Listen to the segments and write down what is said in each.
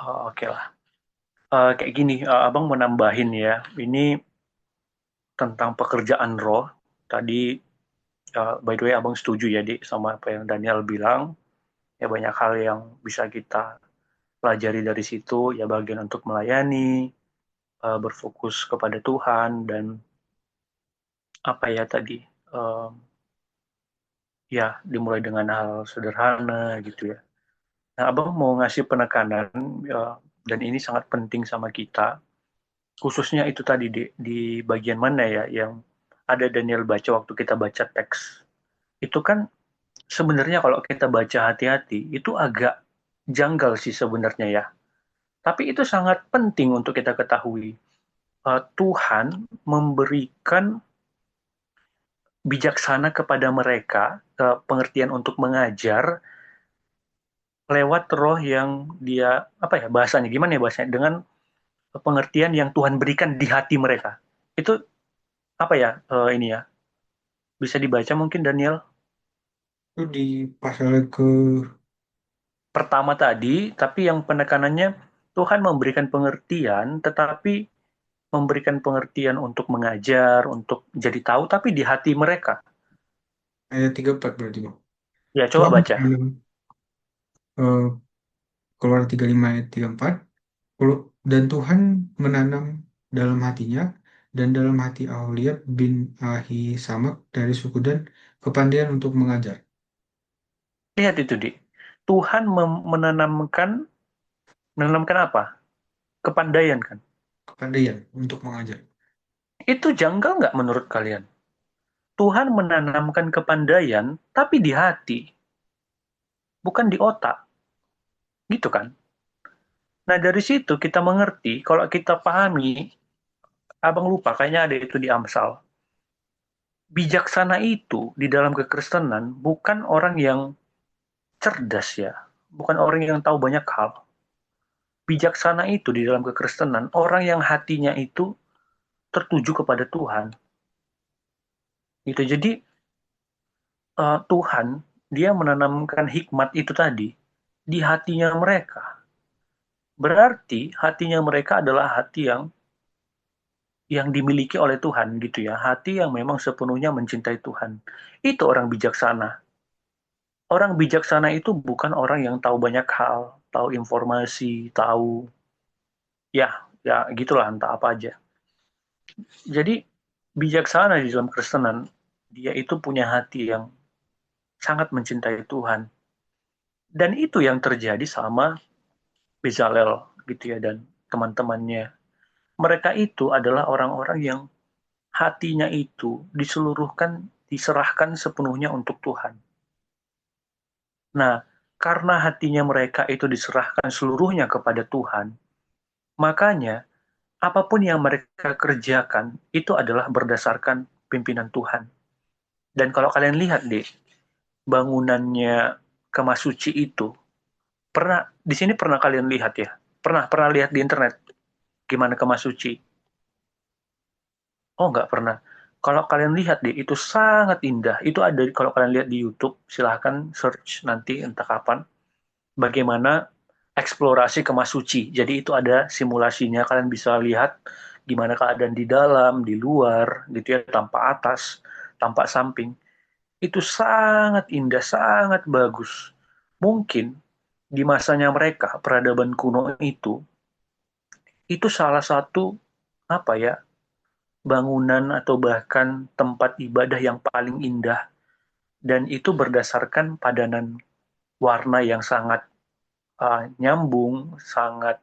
Oh, oke lah. Kayak gini, Abang mau nambahin ya. Ini tentang pekerjaan roh. Tadi, by the way, Abang setuju ya, Dik, sama apa yang Daniel bilang. Ya banyak hal yang bisa kita pelajari dari situ. Ya bagian untuk melayani, berfokus kepada Tuhan, dan apa ya tadi, eh, ya dimulai dengan hal sederhana gitu ya. Nah, Abang mau ngasih penekanan, dan ini sangat penting sama kita, khususnya itu tadi di bagian mana ya yang ada Daniel baca waktu kita baca teks. Itu kan sebenarnya kalau kita baca hati-hati, itu agak janggal sih sebenarnya ya. Tapi itu sangat penting untuk kita ketahui. Tuhan memberikan bijaksana kepada mereka, pengertian untuk mengajar lewat roh yang dia, apa ya bahasanya, gimana ya bahasanya, dengan pengertian yang Tuhan berikan di hati mereka. Itu apa ya, ini ya, bisa dibaca mungkin Daniel? Itu di pasal ke Pertama tadi, tapi yang penekanannya Tuhan memberikan pengertian, tetapi memberikan pengertian untuk mengajar, untuk jadi tahu, tapi di hati mereka. ayat 34 berarti, Bang. Ya, coba Tuhan baca. menanam, eh, Keluaran 35 ayat 34. Dan Tuhan menanam dalam hatinya dan dalam hati Aholiab bin Ahisamak dari suku Dan kepandaian untuk mengajar. Lihat itu, Di. Tuhan menanamkan apa? Kepandaian kan? Kepandaian untuk mengajar. Itu janggal nggak menurut kalian? Tuhan menanamkan kepandaian, tapi di hati, bukan di otak. Gitu kan? Nah, dari situ kita mengerti, kalau kita pahami, abang lupa, kayaknya ada itu di Amsal. Bijaksana itu di dalam kekristenan bukan orang yang cerdas ya, bukan orang yang tahu banyak hal. Bijaksana itu di dalam kekristenan, orang yang hatinya itu tertuju kepada Tuhan. Gitu. Jadi Tuhan, dia menanamkan hikmat itu tadi di hatinya mereka. Berarti hatinya mereka adalah hati yang dimiliki oleh Tuhan gitu ya, hati yang memang sepenuhnya mencintai Tuhan. Itu orang bijaksana. Orang bijaksana itu bukan orang yang tahu banyak hal, tahu informasi, tahu ya ya gitulah entah apa aja. Jadi bijaksana di dalam Kristenan, dia itu punya hati yang sangat mencintai Tuhan. Dan itu yang terjadi sama Bezalel gitu ya dan teman-temannya. Mereka itu adalah orang-orang yang hatinya itu diseluruhkan, diserahkan sepenuhnya untuk Tuhan. Nah, karena hatinya mereka itu diserahkan seluruhnya kepada Tuhan, makanya apapun yang mereka kerjakan itu adalah berdasarkan pimpinan Tuhan. Dan kalau kalian lihat deh, bangunannya Kemah Suci itu, pernah di sini pernah kalian lihat ya? Pernah lihat di internet gimana Kemah Suci? Oh, nggak pernah. Kalau kalian lihat deh, itu sangat indah. Itu ada kalau kalian lihat di YouTube, silahkan search nanti entah kapan bagaimana eksplorasi Kemah Suci. Jadi itu ada simulasinya, kalian bisa lihat gimana keadaan di dalam, di luar, gitu ya, tanpa atas, tanpa samping. Itu sangat indah, sangat bagus. Mungkin di masanya mereka, peradaban kuno itu salah satu apa ya, bangunan atau bahkan tempat ibadah yang paling indah, dan itu berdasarkan padanan warna yang sangat nyambung, sangat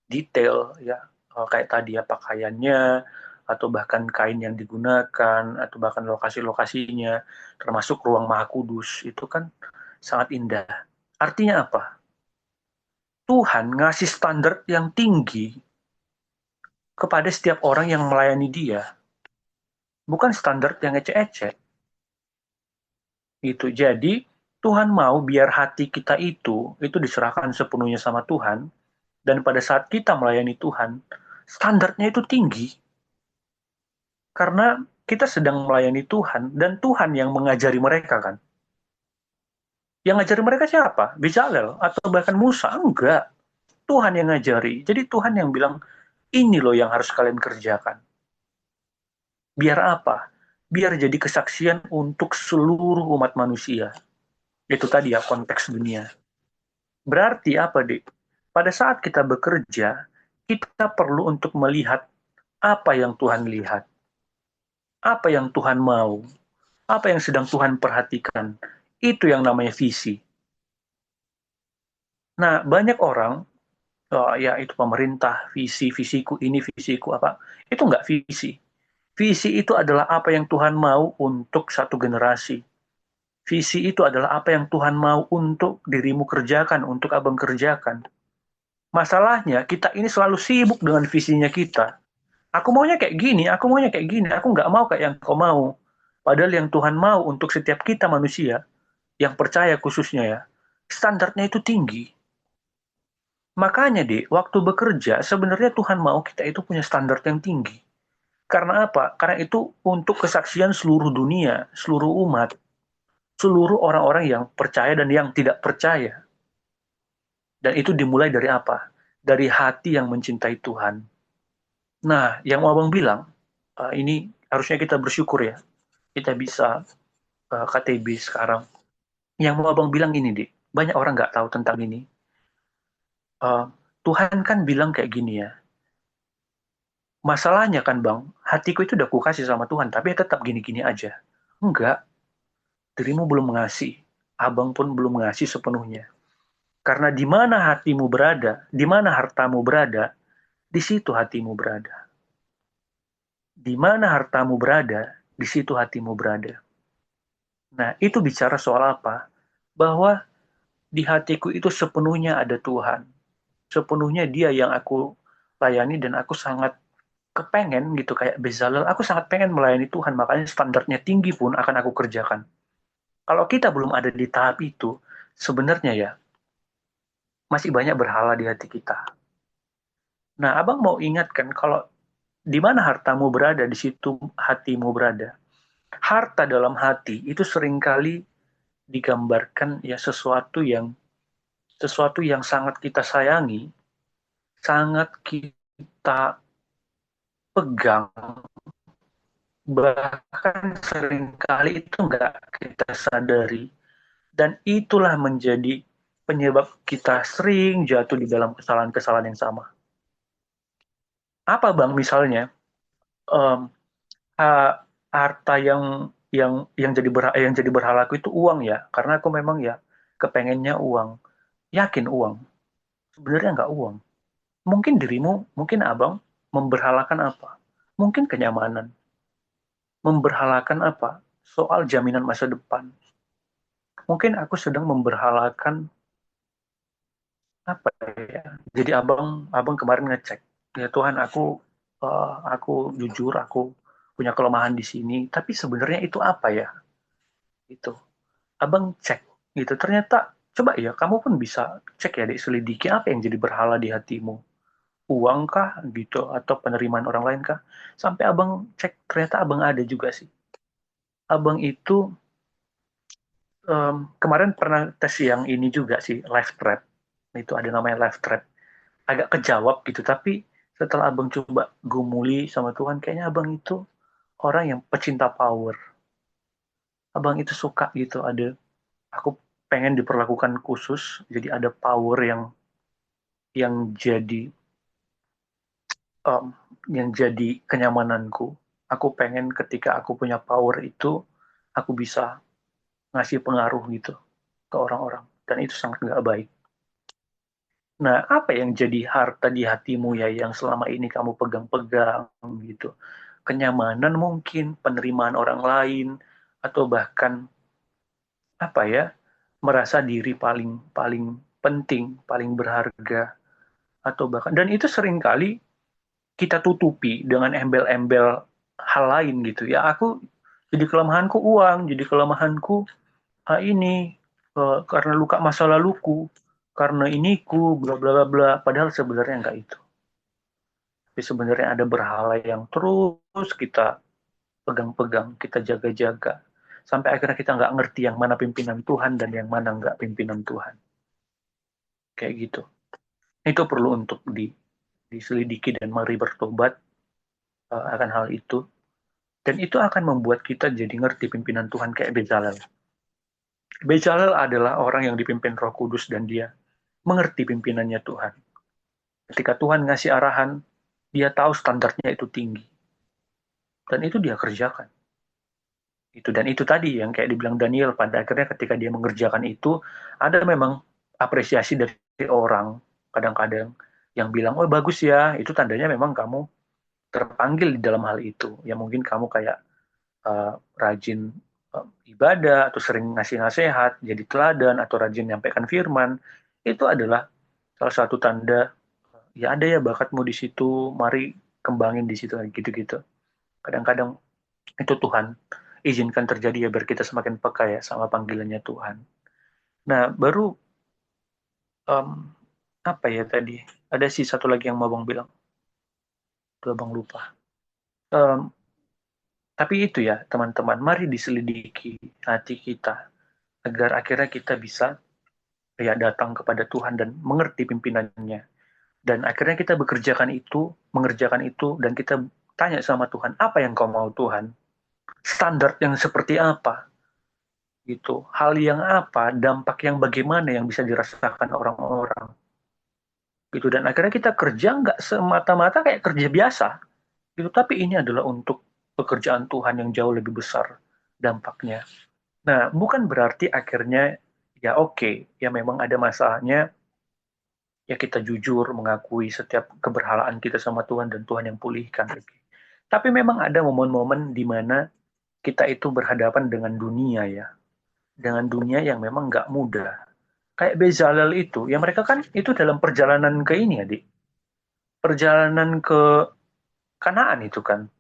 detail ya, kayak tadi ya pakaiannya atau bahkan kain yang digunakan atau bahkan lokasi-lokasinya termasuk ruang Maha Kudus itu kan sangat indah. Artinya apa? Tuhan ngasih standar yang tinggi kepada setiap orang yang melayani dia, bukan standar yang ecek-ecek. Itu jadi Tuhan mau biar hati kita itu diserahkan sepenuhnya sama Tuhan, dan pada saat kita melayani Tuhan, standarnya itu tinggi karena kita sedang melayani Tuhan dan Tuhan yang mengajari mereka kan. Yang ngajari mereka siapa? Bezalel atau bahkan Musa? Enggak. Tuhan yang ngajari. Jadi Tuhan yang bilang, ini loh yang harus kalian kerjakan. Biar apa? Biar jadi kesaksian untuk seluruh umat manusia. Itu tadi ya konteks dunia. Berarti apa, Dik? Pada saat kita bekerja, kita perlu untuk melihat apa yang Tuhan lihat, apa yang Tuhan mau, apa yang sedang Tuhan perhatikan. Itu yang namanya visi. Nah, banyak orang, oh, ya itu pemerintah, visiku ini, visiku apa. Itu nggak visi. Visi itu adalah apa yang Tuhan mau untuk satu generasi. Visi itu adalah apa yang Tuhan mau untuk dirimu kerjakan, untuk abang kerjakan. Masalahnya, kita ini selalu sibuk dengan visinya kita. Aku maunya kayak gini, aku maunya kayak gini, aku nggak mau kayak yang kau mau. Padahal yang Tuhan mau untuk setiap kita manusia, yang percaya khususnya ya, standarnya itu tinggi. Makanya deh, waktu bekerja, sebenarnya Tuhan mau kita itu punya standar yang tinggi. Karena apa? Karena itu untuk kesaksian seluruh dunia, seluruh umat, seluruh orang-orang yang percaya dan yang tidak percaya. Dan itu dimulai dari apa? Dari hati yang mencintai Tuhan. Nah, yang mau abang bilang, ini harusnya kita bersyukur ya. Kita bisa KTB sekarang. Yang mau abang bilang ini, Dik. Banyak orang nggak tahu tentang ini. Uh, Tuhan kan bilang kayak gini ya. Masalahnya kan bang, hatiku itu udah kukasih sama Tuhan, tapi tetap gini-gini aja. Enggak, dirimu belum ngasih. Abang pun belum ngasih sepenuhnya. Karena di mana hatimu berada, di mana hartamu berada, di situ hatimu berada. Di mana hartamu berada, di situ hatimu berada. Nah, itu bicara soal apa? Bahwa di hatiku itu sepenuhnya ada Tuhan. Sepenuhnya dia yang aku layani dan aku sangat kepengen gitu kayak Bezalel. Aku sangat pengen melayani Tuhan, makanya standarnya tinggi pun akan aku kerjakan. Kalau kita belum ada di tahap itu, sebenarnya ya masih banyak berhala di hati kita. Nah, abang mau ingatkan kalau di mana hartamu berada, di situ hatimu berada. Harta dalam hati itu seringkali digambarkan ya sesuatu yang sangat kita sayangi, sangat kita pegang, bahkan seringkali itu nggak kita sadari, dan itulah menjadi penyebab kita sering jatuh di dalam kesalahan-kesalahan yang sama. Apa bang misalnya um, harta yang jadi berhalaku itu uang ya, karena aku memang ya kepengennya uang, yakin uang, sebenarnya nggak uang. Mungkin dirimu, mungkin abang memberhalakan apa? Mungkin kenyamanan, memberhalakan apa? Soal jaminan masa depan. Mungkin aku sedang memberhalakan apa ya? Jadi abang kemarin ngecek, ya Tuhan aku jujur aku punya kelemahan di sini, tapi sebenarnya itu apa ya? Itu abang cek gitu. Ternyata coba ya kamu pun bisa cek ya, selidiki apa yang jadi berhala di hatimu. Uang kah gitu atau penerimaan orang lain kah? Sampai abang cek ternyata abang ada juga sih. Abang itu kemarin pernah tes yang ini juga sih, live trap. Itu ada namanya live trap. Agak kejawab gitu, tapi setelah abang coba gumuli sama Tuhan, kayaknya abang itu orang yang pecinta power. Abang itu suka gitu, aku pengen diperlakukan khusus, jadi ada power yang jadi um, yang jadi kenyamananku. Aku pengen ketika aku punya power itu, aku bisa ngasih pengaruh gitu ke orang-orang, dan itu sangat nggak baik. Nah, apa yang jadi harta di hatimu ya yang selama ini kamu pegang-pegang gitu? Kenyamanan mungkin, penerimaan orang lain, atau bahkan apa ya, merasa diri paling paling penting, paling berharga, atau bahkan dan itu seringkali kita tutupi dengan embel-embel hal lain gitu ya. Aku jadi kelemahanku uang, jadi kelemahanku ini karena luka masa laluku, karena iniku, bla bla bla bla. Padahal sebenarnya enggak itu. Tapi sebenarnya ada berhala yang terus kita pegang-pegang, kita jaga-jaga. Sampai akhirnya kita nggak ngerti yang mana pimpinan Tuhan dan yang mana nggak pimpinan Tuhan. Kayak gitu. Itu perlu untuk diselidiki dan mari bertobat akan hal itu. Dan itu akan membuat kita jadi ngerti pimpinan Tuhan kayak Bezalel. Bezalel adalah orang yang dipimpin Roh Kudus dan dia mengerti pimpinannya Tuhan. Ketika Tuhan ngasih arahan, dia tahu standarnya itu tinggi. Dan itu dia kerjakan. Dan itu tadi yang kayak dibilang Daniel, pada akhirnya ketika dia mengerjakan itu, ada memang apresiasi dari orang kadang-kadang yang bilang, oh bagus ya, itu tandanya memang kamu terpanggil di dalam hal itu. Ya mungkin kamu kayak rajin ibadah atau sering ngasih nasihat, jadi teladan atau rajin nyampaikan firman, itu adalah salah satu tanda ya ada ya bakatmu di situ, mari kembangin di situ gitu-gitu. Kadang-kadang itu Tuhan izinkan terjadi ya biar kita semakin peka ya sama panggilannya Tuhan. Nah, baru um, apa ya tadi? Ada sih satu lagi yang mau Bang bilang, tuh Bang lupa. Um, tapi itu ya teman-teman, mari diselidiki hati kita agar akhirnya kita bisa ya datang kepada Tuhan dan mengerti pimpinannya. Dan akhirnya kita mengerjakan itu, dan kita tanya sama Tuhan, apa yang kau mau Tuhan? Standar yang seperti apa? Gitu. Hal yang apa, dampak yang bagaimana yang bisa dirasakan orang-orang. Gitu. Dan akhirnya kita kerja nggak semata-mata kayak kerja biasa. Gitu. Tapi ini adalah untuk pekerjaan Tuhan yang jauh lebih besar dampaknya. Nah, bukan berarti akhirnya ya oke, ya memang ada masalahnya, ya kita jujur mengakui setiap keberhalaan kita sama Tuhan dan Tuhan yang pulihkan. Tapi memang ada momen-momen di mana kita itu berhadapan dengan dunia ya, dengan dunia yang memang nggak mudah. Kayak Bezalel itu, ya mereka kan itu dalam perjalanan ke ini ya, perjalanan ke Kanaan itu kan,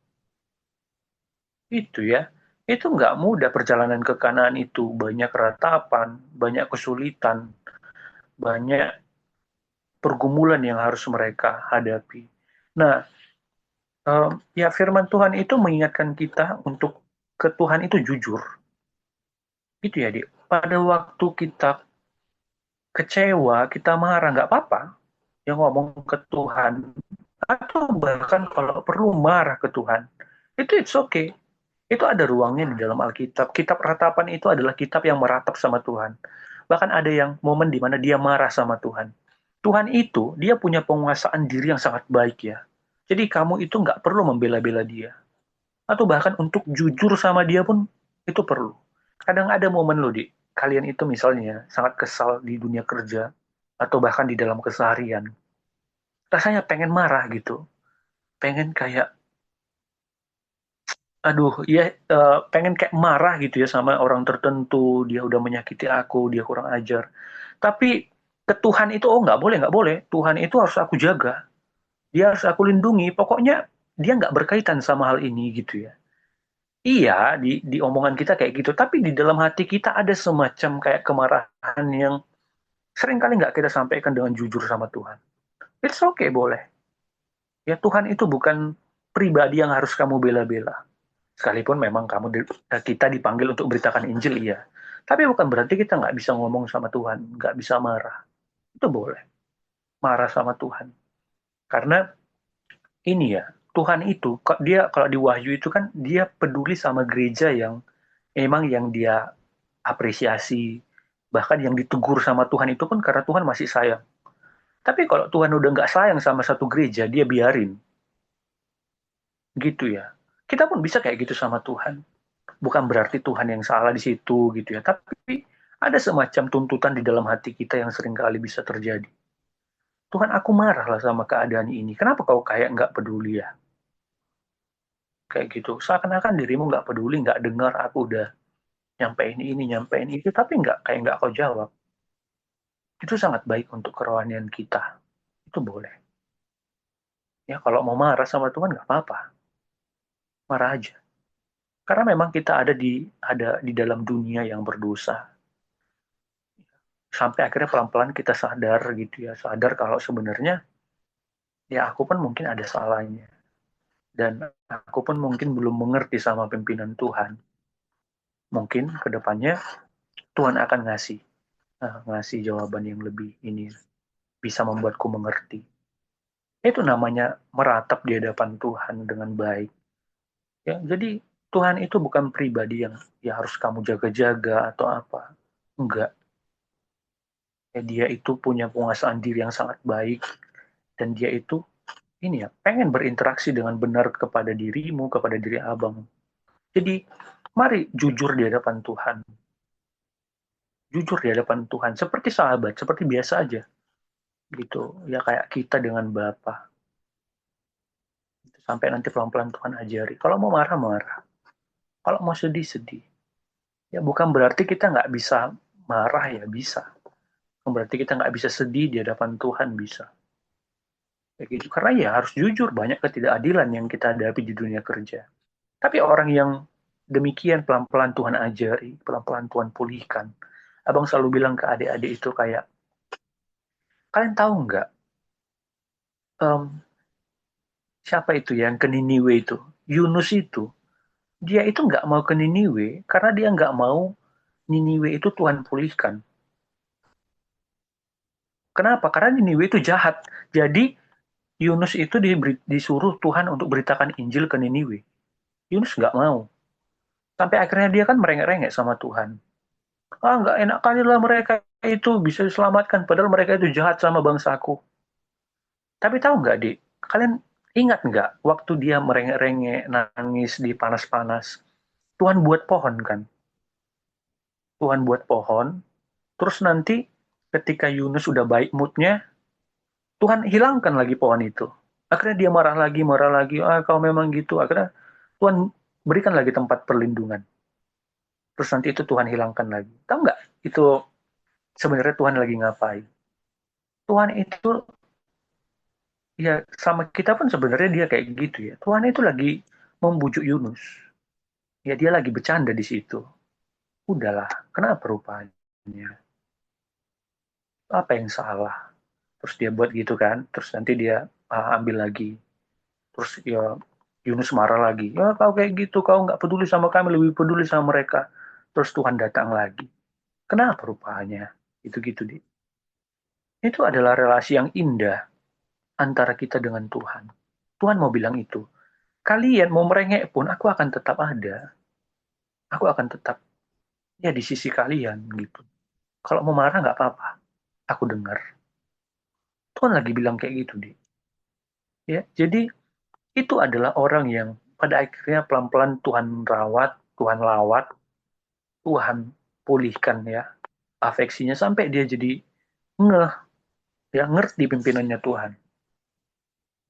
itu ya, itu nggak mudah perjalanan ke Kanaan itu, banyak ratapan, banyak kesulitan, banyak pergumulan yang harus mereka hadapi. Nah, ya firman Tuhan itu mengingatkan kita untuk ke Tuhan itu jujur. Gitu ya, Dik. Pada waktu kita kecewa, kita marah, nggak apa-apa. Yang ngomong ke Tuhan. Atau bahkan kalau perlu marah ke Tuhan. Itu it's okay. Itu ada ruangnya di dalam Alkitab. Kitab ratapan itu adalah kitab yang meratap sama Tuhan. Bahkan ada yang momen di mana dia marah sama Tuhan. Tuhan itu, dia punya penguasaan diri yang sangat baik ya. Jadi kamu itu nggak perlu membela-bela dia. Atau bahkan untuk jujur sama dia pun itu perlu. Kadang ada momen loh, di kalian itu misalnya sangat kesal di dunia kerja atau bahkan di dalam keseharian. Rasanya pengen marah gitu. Pengen kayak, aduh, ya pengen kayak marah gitu ya sama orang tertentu. Dia udah menyakiti aku, dia kurang ajar. Tapi ke Tuhan itu, oh nggak boleh, nggak boleh. Tuhan itu harus aku jaga. Dia harus aku lindungi. Pokoknya dia nggak berkaitan sama hal ini gitu ya. Iya, di omongan kita kayak gitu. Tapi di dalam hati kita ada semacam kayak kemarahan yang sering kali nggak kita sampaikan dengan jujur sama Tuhan. It's okay, boleh. Ya Tuhan itu bukan pribadi yang harus kamu bela-bela. Sekalipun memang kita dipanggil untuk beritakan Injil, iya. Tapi bukan berarti kita nggak bisa ngomong sama Tuhan, nggak bisa marah. Itu boleh. Marah sama Tuhan. Karena ini ya, Tuhan itu, dia kalau di Wahyu itu kan, dia peduli sama gereja yang memang yang dia apresiasi, bahkan yang ditegur sama Tuhan itu pun karena Tuhan masih sayang. Tapi kalau Tuhan udah nggak sayang sama satu gereja, dia biarin. Gitu ya. Kita pun bisa kayak gitu sama Tuhan. Bukan berarti Tuhan yang salah di situ gitu ya. Tapi ada semacam tuntutan di dalam hati kita yang seringkali bisa terjadi. Tuhan, aku marah lah sama keadaan ini. Kenapa kau kayak nggak peduli ya? Kayak gitu. Seakan-akan dirimu nggak peduli, nggak dengar aku udah nyampein ini, nyampein itu. Tapi kayak nggak kau jawab. Itu sangat baik untuk kerohanian kita. Itu boleh. Ya kalau mau marah sama Tuhan nggak apa-apa. Marah aja. Karena memang kita ada di dalam dunia yang berdosa. Sampai akhirnya pelan-pelan kita sadar gitu ya. Sadar kalau sebenarnya ya aku pun mungkin ada salahnya. Dan aku pun mungkin belum mengerti sama pimpinan Tuhan. Mungkin ke depannya Tuhan akan ngasih jawaban yang lebih ini. bisa membuatku mengerti. Itu namanya meratap di hadapan Tuhan dengan baik. Ya, jadi Tuhan itu bukan pribadi yang ya harus kamu jaga-jaga atau apa. Enggak. Ya, dia itu punya penguasaan diri yang sangat baik dan dia itu ini ya pengen berinteraksi dengan benar kepada dirimu, kepada diri abang. Jadi mari jujur di hadapan Tuhan, jujur di hadapan Tuhan seperti sahabat, seperti biasa aja gitu. Ya kayak kita dengan Bapa. Sampai nanti pelan-pelan Tuhan ajari. Kalau mau marah marah, kalau mau sedih sedih. Ya bukan berarti kita nggak bisa marah ya bisa. Bukan berarti kita nggak bisa sedih di hadapan Tuhan bisa. Kayak gitu. Karena ya harus jujur banyak ketidakadilan yang kita hadapi di dunia kerja. Tapi orang yang demikian pelan-pelan Tuhan ajari, pelan-pelan Tuhan pulihkan. Abang selalu bilang ke adik-adik itu kayak, kalian tahu nggak em, siapa itu yang ke Niniwe itu? Yunus itu, dia itu nggak mau ke Niniwe karena dia nggak mau Niniwe itu Tuhan pulihkan. Kenapa? Karena Niniwe itu jahat. Jadi Yunus itu disuruh Tuhan untuk beritakan Injil ke Niniwe. Yunus nggak mau. Sampai akhirnya dia kan merengek-rengek sama Tuhan. Ah, nggak enak kali lah mereka itu bisa diselamatkan. Padahal mereka itu jahat sama bangsaku. Tapi tahu nggak, Dik? Kalian ingat nggak waktu dia merengek-rengek, nangis di panas-panas? Tuhan buat pohon kan? Tuhan buat pohon. Terus nanti ketika Yunus udah baik moodnya, Tuhan hilangkan lagi pohon itu. Akhirnya dia marah lagi. Ah, kau memang gitu. Akhirnya Tuhan berikan lagi tempat perlindungan. Terus nanti itu Tuhan hilangkan lagi. Tahu nggak? Itu sebenarnya Tuhan lagi ngapain? Tuhan itu ya sama kita pun sebenarnya dia kayak gitu ya. Tuhan itu lagi membujuk Yunus. Ya dia lagi bercanda di situ. Udahlah, kenapa rupanya? Apa yang salah? Terus dia buat gitu kan. Terus nanti dia ambil lagi. Terus ya Yunus marah lagi. Ya kau kayak gitu, kau nggak peduli sama kami, lebih peduli sama mereka. Terus Tuhan datang lagi. Kenapa rupanya? Itu gitu, Di. Itu adalah relasi yang indah antara kita dengan Tuhan. Tuhan mau bilang itu. Kalian mau merengek pun, aku akan tetap ada. Aku akan tetap ya di sisi kalian gitu. Kalau mau marah nggak apa-apa. Aku dengar. Tuhan lagi bilang kayak gitu, Di. Ya, jadi itu adalah orang yang pada akhirnya pelan-pelan Tuhan rawat, Tuhan lawat, Tuhan pulihkan ya afeksinya sampai dia jadi ngeh ya ngerti pimpinannya Tuhan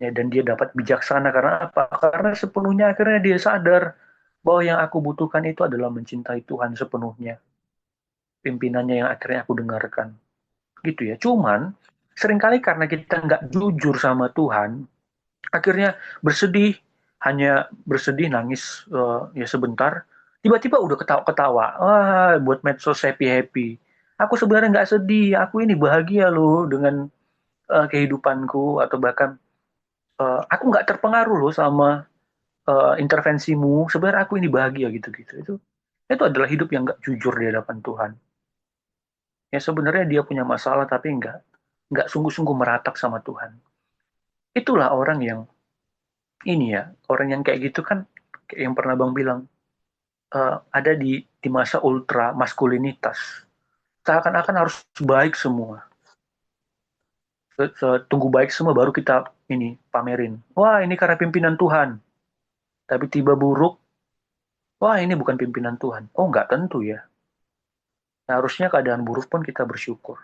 ya dan dia dapat bijaksana karena apa? Karena sepenuhnya akhirnya dia sadar bahwa yang aku butuhkan itu adalah mencintai Tuhan sepenuhnya, pimpinannya yang akhirnya aku dengarkan gitu ya. Cuman seringkali karena kita nggak jujur sama Tuhan akhirnya bersedih, hanya bersedih nangis ya sebentar, tiba-tiba udah ketawa-ketawa, wah buat medsos happy-happy. Aku sebenarnya nggak sedih, aku ini bahagia loh dengan kehidupanku atau bahkan aku nggak terpengaruh loh sama intervensimu. Sebenarnya aku ini bahagia gitu-gitu. Itu adalah hidup yang nggak jujur di hadapan Tuhan. Ya sebenarnya dia punya masalah tapi nggak sungguh-sungguh meratap sama Tuhan. Itulah orang yang ini ya, orang yang kayak gitu kan, kayak yang pernah Bang bilang, ada di masa ultra maskulinitas. Seakan-akan harus baik semua. Tunggu baik semua baru kita ini pamerin. Wah ini karena pimpinan Tuhan. Tapi tiba buruk, wah ini bukan pimpinan Tuhan. Oh nggak tentu ya. Nah, harusnya keadaan buruk pun kita bersyukur.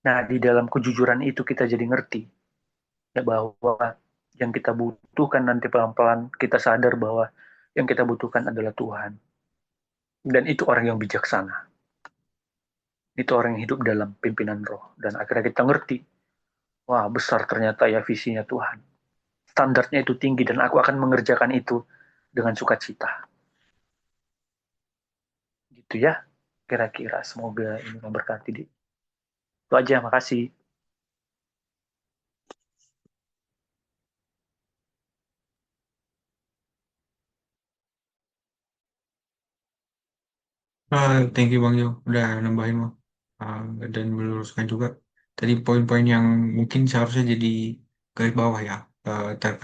Nah di dalam kejujuran itu kita jadi ngerti ya bahwa yang kita butuhkan nanti pelan-pelan kita sadar bahwa yang kita butuhkan adalah Tuhan. Dan itu orang yang bijaksana. Itu orang yang hidup dalam pimpinan roh. Dan akhirnya kita ngerti, wah besar ternyata ya visinya Tuhan. Standarnya itu tinggi dan aku akan mengerjakan itu dengan sukacita. Gitu ya, kira-kira. Semoga ini memberkati. Itu aja, makasih. Thank you Bang Jo udah nambahin Bang. Dan meluruskan juga. tadi poin-poin yang mungkin seharusnya jadi garis bawah ya, terkait